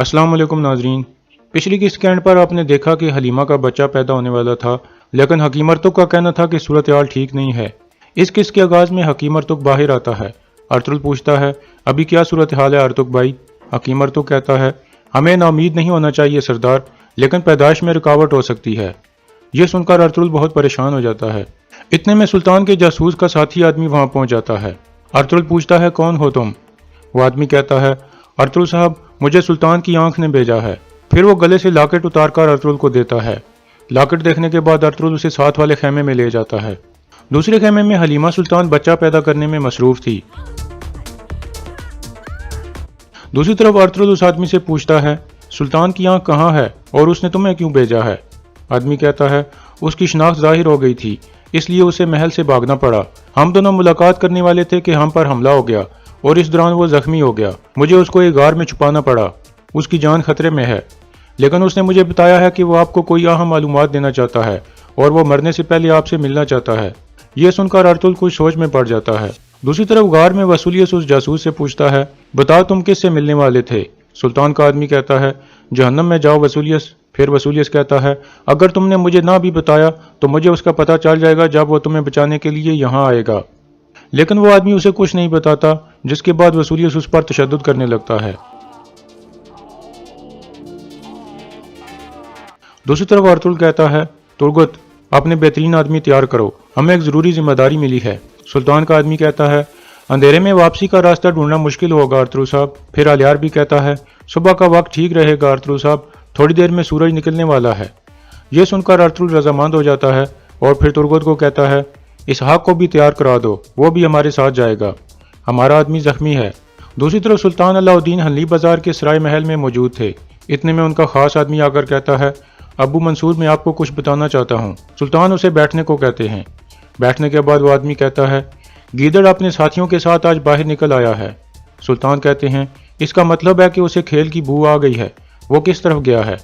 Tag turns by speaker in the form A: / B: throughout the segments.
A: अस्सलाम वालेकुम नाजरीन। पिछली किस्त के एंड पर आपने देखा कि हलीमा का बच्चा पैदा होने वाला था, लेकिन हकीम अर्तुग का कहना था कि सूरत हाल ठीक नहीं है। इस किस्त के आगाज में हकीम अर्तुग बाहर आता है। अर्तुल पूछता है, अभी क्या सूरत हाल है अर्तुग भाई? हकीम अर्तुग कहता है, हमें नाउमीद नहीं होना चाहिए सरदार, लेकिन पैदाइश में रुकावट हो सकती है। यह सुनकर अर्तुल बहुत परेशान हो जाता है। इतने में सुल्तान के जासूस का साथी आदमी वहां पहुंच जाता है। अर्तुल पूछता है, कौन हो तुम? वो आदमी कहता है, अर्तुल साहब, मुझे सुल्तान की आंख ने भेजा है। फिर वो गले से लॉकेट उतारकर अर्तुल को देता है। लॉकेट देखने के बाद अर्तुल उसे साथ वाले खेमे में ले जाता है। दूसरे खेमे में हलीमा सुल्तान बच्चा पैदा करने में मसरूफ थी। दूसरी तरफ अर्तुल उस आदमी से पूछता है, सुल्तान की आंख कहाँ है और उसने तुम्हें क्यों भेजा है? आदमी कहता है, उसकी शिनाख्त जाहिर हो गई थी, इसलिए उसे महल से भागना पड़ा। हम दोनों मुलाकात करने वाले थे कि हम पर हमला हो गया और इस दौरान वो जख्मी हो गया। मुझे उसको एक गार में छुपाना पड़ा। उसकी जान खतरे में है, लेकिन उसने मुझे बताया है कि वो आपको कोई अहम मालूमात देना चाहता है और वो मरने से पहले आपसे मिलना चाहता है। यह सुनकर अर्तुल कुछ सोच में पड़ जाता है। दूसरी तरफ गार में वसूलियस उस जासूस से पूछता है, बताओ तुम किससे मिलने वाले थे? सुल्तान का आदमी कहता है, जहन्नम में जाओ वसूलियस। फिर वसूलियस कहता है, अगर तुमने मुझे ना भी बताया तो मुझे उसका पता चल जाएगा जब वो तुम्हें बचाने के लिए यहाँ आएगा। लेकिन वो आदमी उसे कुछ नहीं बताता, जिसके बाद वसूलियस उस पर तशद्दुद करने लगता है। दूसरी तरफ अर्तुल कहता है, तुर्गत, अपने बेहतरीन आदमी तैयार करो, हमें एक जरूरी जिम्मेदारी मिली है। सुल्तान का आदमी कहता है, अंधेरे में वापसी का रास्ता ढूंढना मुश्किल होगा अर्तुल साहब। फिर अलियार भी कहता है, सुबह का वक्त ठीक रहेगा अर्तुल साहब, थोड़ी देर में सूरज निकलने वाला है। यह सुनकर अर्तुल रजामंद हो जाता है और फिर तुर्गत को कहता है, इसहाक को भी तैयार करा दो, वो भी हमारे साथ जाएगा, हमारा आदमी जख्मी है। दूसरी तरफ सुल्तान अलाउद्दीन हल्ली बाजार के सराय महल में मौजूद थे। इतने में उनका खास आदमी आकर कहता है, अबू मंसूर, मैं आपको कुछ बताना चाहता हूँ। सुल्तान उसे बैठने को कहते हैं। बैठने के बाद वो आदमी कहता है, गीदड़ अपने साथियों के साथ आज बाहर निकल आया है। सुल्तान कहते हैं, इसका मतलब है कि उसे खेल की बू आ गई है। वो किस तरफ गया है?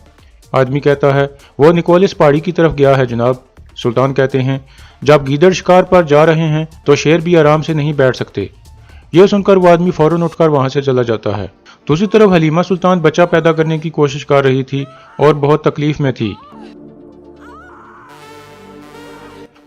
A: आदमी कहता है, वो निकोलस पहाड़ी की तरफ गया है जनाब। सुल्तान कहते हैं, जब गीदड़ शिकार पर जा रहे हैं तो शेर भी आराम से नहीं बैठ सकते। यह सुनकर वो आदमी फौरन उठकर वहां से चला जाता है। दूसरी तरफ हलीमा सुल्तान बच्चा पैदा करने की कोशिश कर रही थी और बहुत तकलीफ में थी।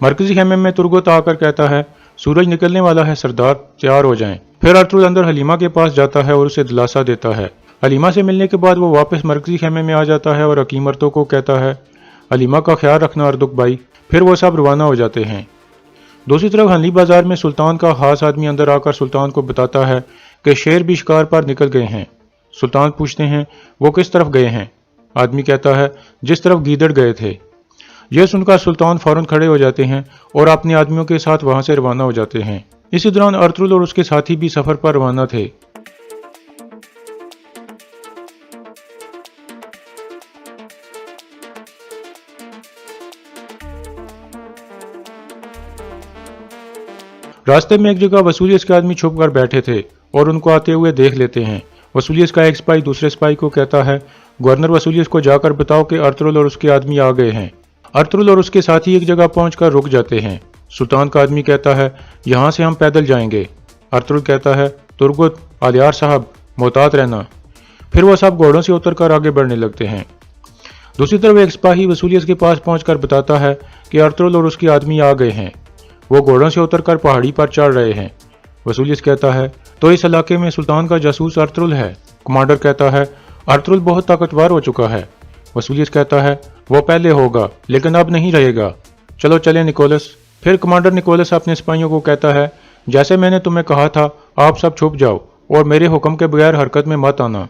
A: मरकजी खेमे में तुर्गत आकर कहता है, सूरज निकलने वाला है सरदार, तैयार हो जाएं। फिर अर्तुल अंदर हलीमा के पास जाता है और उसे दिलासा देता है। हलीमा से मिलने के बाद वो वापस मरकजी खेमे में आ जाता है और हकीम अर्तुग को कहता है, हलीमा का ख्याल रखना अर्तुग भाई। फिर वो सब रवाना हो जाते हैं। दूसरी तरफ हल्ली बाजार में सुल्तान का खास आदमी अंदर आकर सुल्तान को बताता है कि शेर भी शिकार पर निकल गए हैं। सुल्तान पूछते हैं, वो किस तरफ गए हैं? आदमी कहता है, जिस तरफ गीदड़ गए थे। यह सुनकर सुल्तान फौरन खड़े हो जाते हैं और अपने आदमियों के साथ वहां से रवाना हो जाते हैं। इसी दौरान अर्तुल और उसके साथी भी सफर पर रवाना थे। रास्ते में एक जगह वसूलियस के आदमी छुप कर बैठे थे और उनको आते हुए देख लेते हैं। वसूलियस का एक सिपाही दूसरे सिपाही को कहता है, गवर्नर वसूलियस को जाकर बताओ कि अर्तुल और उसके आदमी आ गए हैं। अर्तुल और उसके साथी एक जगह पहुंचकर रुक जाते हैं। सुल्तान का आदमी कहता है, यहाँ से हम पैदल जाएंगे। अर्तुल कहता है, तुर्गत, अलियार साहब, मोहतात रहना। फिर वो सब घोड़ों से उतरकर आगे बढ़ने लगते हैं। दूसरी तरफ एक सिपाही वसूलियस के पास पहुंचकर बताता है कि अर्तुल और उसके आदमी आ गए हैं। वो घोड़ों से उतरकर पहाड़ी पर चढ़ रहे हैं। वसूलियस कहता है, तो इस इलाके में सुल्तान का जासूस अर्तुल है। कमांडर कहता है, अर्तुल बहुत ताकतवर हो चुका है। वसूलियस कहता है, वो पहले होगा लेकिन अब नहीं रहेगा, चलो चले निकोलस। फिर कमांडर निकोलस अपने सिपाहियों को कहता है, जैसे मैंने तुम्हें कहा था, आप सब छुप जाओ और मेरे हुक्म के बगैर हरकत में मत आना।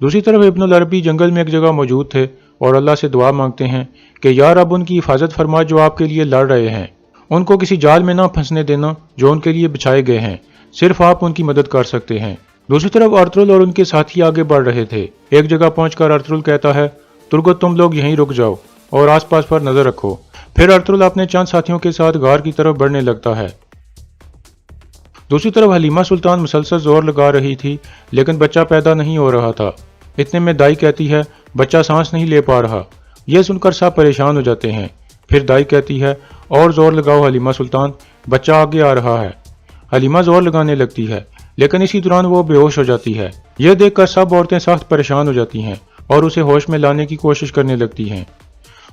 A: दूसरी तरफ इब्नुल अरबी जंगल में एक जगह मौजूद थे और अल्लाह से दुआ मांगते हैं कि यार अब उनकी हिफाजत फरमा जो आपके लिए लड़ रहे हैं। उनको किसी जाल में ना फंसने देना जो उनके लिए बिछाए गए हैं, सिर्फ आप उनकी मदद कर सकते हैं। दूसरी तरफ अर्तुल और उनके साथी आगे बढ़ रहे थे। एक जगह पहुंचकर अर्तुल कहता है, तुर्गत, तुम लोग यहीं रुक जाओ और आसपास पर नजर रखो। फिर अर्तुल अपने चंद साथियों के साथ गार की तरफ बढ़ने लगता है। दूसरी तरफ हलीमा सुल्तान मुसलसल जोर लगा रही थी, लेकिन बच्चा पैदा नहीं हो रहा था। इतने में दाई कहती है, बच्चा सांस नहीं ले पा रहा। यह सुनकर सब परेशान हो जाते हैं। फिर दाई कहती है, और जोर लगाओ हलीमा सुल्तान, बच्चा आगे आ रहा है। हलीमा जोर लगाने लगती है, लेकिन इसी दौरान वो बेहोश हो जाती है। यह देखकर सब औरतें सख्त परेशान हो जाती हैं और उसे होश में लाने की कोशिश करने लगती हैं।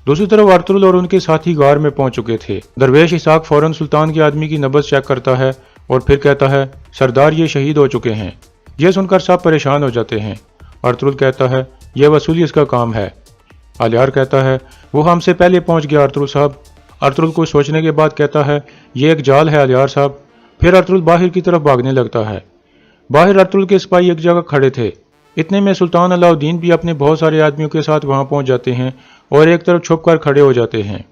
A: दूसरी तरफ अर्तुल और उनके साथी गार में पहुंच चुके थे। दरवेश इसहाक फौरन सुल्तान के आदमी की नब्ज चेक करता है और फिर कहता है, सरदार ये शहीद हो चुके हैं। यह सुनकर सब परेशान हो जाते हैं। अर्तुल कहता है, यह वसूलियत का काम है। आलियार कहता है, वो हमसे पहले पहुंच गया अर्तुल साहब। अर्तुल को सोचने के बाद कहता है, यह एक जाल है आलियार साहब। फिर अर्तुल बाहर की तरफ भागने लगता है। बाहर अर्तुल के सिपाही एक जगह खड़े थे। इतने में सुल्तान अलाउद्दीन भी अपने बहुत सारे आदमियों के साथ वहां पहुंच जाते हैं और एक तरफ छुप कर खड़े हो जाते हैं।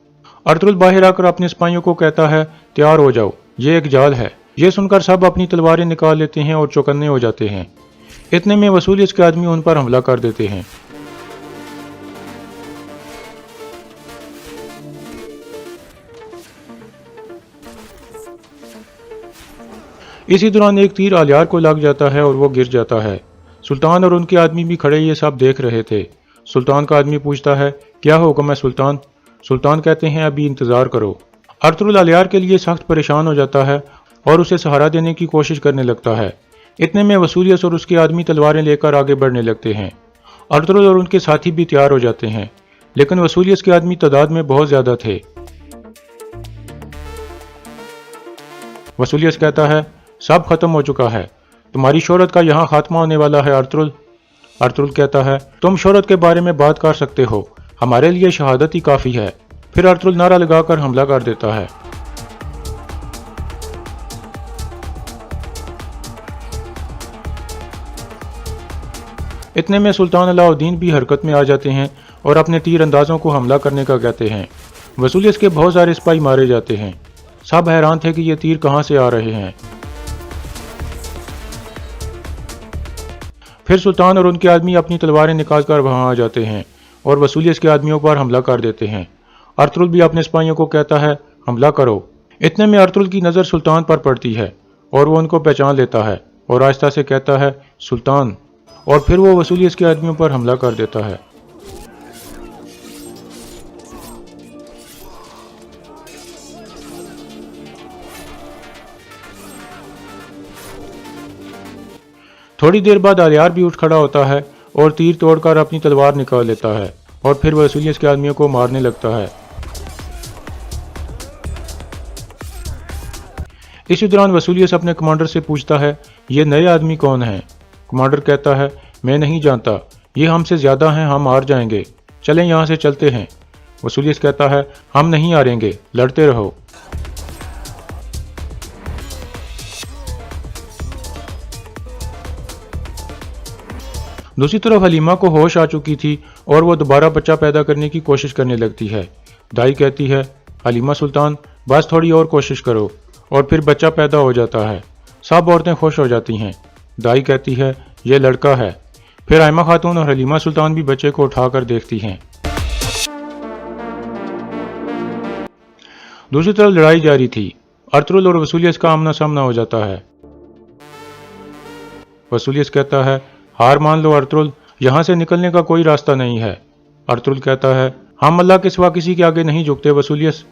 A: अर्तुल बाहर आकर अपने सिपाहियों को कहता है, तैयार हो जाओ, ये एक जाल है। ये सुनकर सब अपनी तलवारें निकाल लेते हैं और चौकन्ने हो जाते हैं। इतने में वसूलियत के आदमी उन पर हमला कर देते हैं। इसी दौरान एक तीर आलियार को लग जाता है और वो गिर जाता है। सुल्तान और उनके आदमी भी खड़े ये सब देख रहे थे। सुल्तान का आदमी पूछता है, क्या हुक्म है सुल्तान? सुल्तान कहते हैं, अभी इंतजार करो। अर्तुल आलियार के लिए सख्त परेशान हो जाता है और उसे सहारा देने की कोशिश करने लगता है। इतने में वसूलियत और उसके आदमी तलवारें लेकर आगे बढ़ने लगते हैं। अर्तुल और उनके साथी भी तैयार हो जाते हैं, लेकिन वसूलियत के आदमी तादाद में बहुत ज्यादा थे। वसूलियत कहता है, सब खत्म हो चुका है, तुम्हारी शोहरत का यहाँ खात्मा होने वाला है अर्तुल। अर्तुल कहता है, तुम शोहरत के बारे में बात कर सकते हो, हमारे लिए शहादत ही काफी है। फिर अर्तुल नारा लगाकर हमला कर देता है। इतने में सुल्तान अलाउद्दीन भी हरकत में आ जाते हैं और अपने तीर अंदाजों को हमला करने का कहते हैं। वसूलियत के बहुत सारे सिपाही मारे जाते हैं। सब हैरान थे कि ये तीर कहां से आ रहे हैं। फिर सुल्तान और उनके आदमी अपनी तलवारें निकालकर वहां आ जाते हैं और वसूलियत के आदमियों पर हमला कर देते हैं। अर्तुल भी अपने सिपाहियों को कहता है, हमला करो। इतने में अर्तुल की नज़र सुल्तान पर पड़ती है और वो उनको पहचान लेता है और आहिस्ता से कहता है, सुल्तान, और फिर वो वसूलियत के आदमियों पर हमला कर देता है। थोड़ी देर बाद आलियार भी उठ खड़ा होता है और तीर तोड़कर अपनी तलवार निकाल लेता है और फिर वसूलियत के आदमियों को मारने लगता है। इसी दौरान वसूलियत अपने कमांडर से पूछता है, ये नए आदमी कौन हैं? कमांडर कहता है, मैं नहीं जानता, ये हमसे ज्यादा हैं, हम हार जाएंगे, चलें यहाँ से चलते हैं। वसूलियत कहता है, हम नहीं हारेंगे, लड़ते रहो। दूसरी तरफ हलीमा को होश आ चुकी थी और वो दोबारा बच्चा पैदा करने की कोशिश करने लगती है। दाई कहती है, हलीमा सुल्तान, बस थोड़ी और कोशिश करो, और फिर बच्चा पैदा हो जाता है। सब औरतें खुश हो जाती हैं। दाई कहती है, यह लड़का है। फिर आयमा खातून और हलीमा सुल्तान भी बच्चे को उठाकर देखती हैं। दूसरी तरफ लड़ाई जारी थी। अर्तुल और वसूलियत का आमना सामना हो जाता है। वसूलियत कहता है, हार मान लो अर्तुल, यहाँ से निकलने का कोई रास्ता नहीं है। अर्तुल कहता है, हम अल्लाह के सिवा किसी के आगे नहीं झुकते वसूलियत,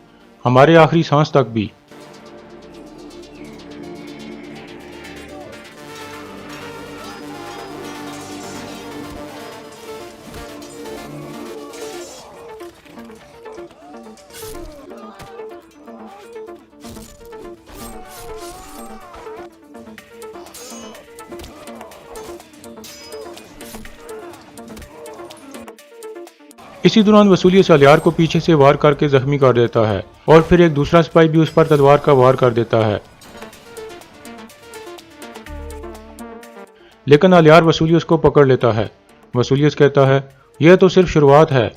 A: हमारे आखिरी सांस तक भी। इसी दौरान वसूलियत आलियार को पीछे से वार करके जख्मी कर देता है और फिर एक दूसरा सिपाही भी उस पर तलवार का वार कर देता है, लेकिन आलियार वसूलियत को पकड़ लेता है। वसूलियत कहता है, यह तो सिर्फ शुरुआत है।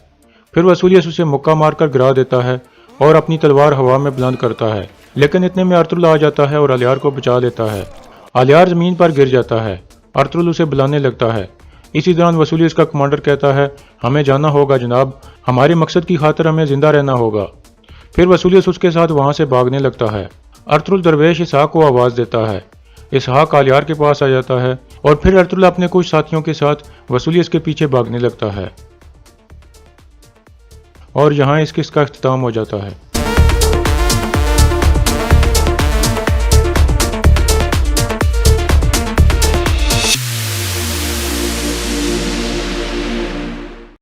A: फिर वसूलियत उसे मुक्का मारकर गिरा देता है और अपनी तलवार हवा में बुलंद करता है, लेकिन इतने में अर्तुल आ जाता है और आलियार को बचा लेता है। आलियार जमीन पर गिर जाता है। अर्तुल उसे बुलाने लगता है। इसी दौरान वसूलियत का कमांडर कहता है, हमें जाना होगा जनाब, हमारे मकसद की खातिर हमें जिंदा रहना होगा। फिर वसूलियत उसके साथ वहां से भागने लगता है। अर्तुल दरवेश इसहाक को आवाज देता है। इसहाक आलियार के पास आ जाता है और फिर अर्तुल अपने कुछ साथियों के साथ वसूलियत के पीछे भागने लगता है और यहाँ इस किस्सा का इख्तिताम हो जाता है।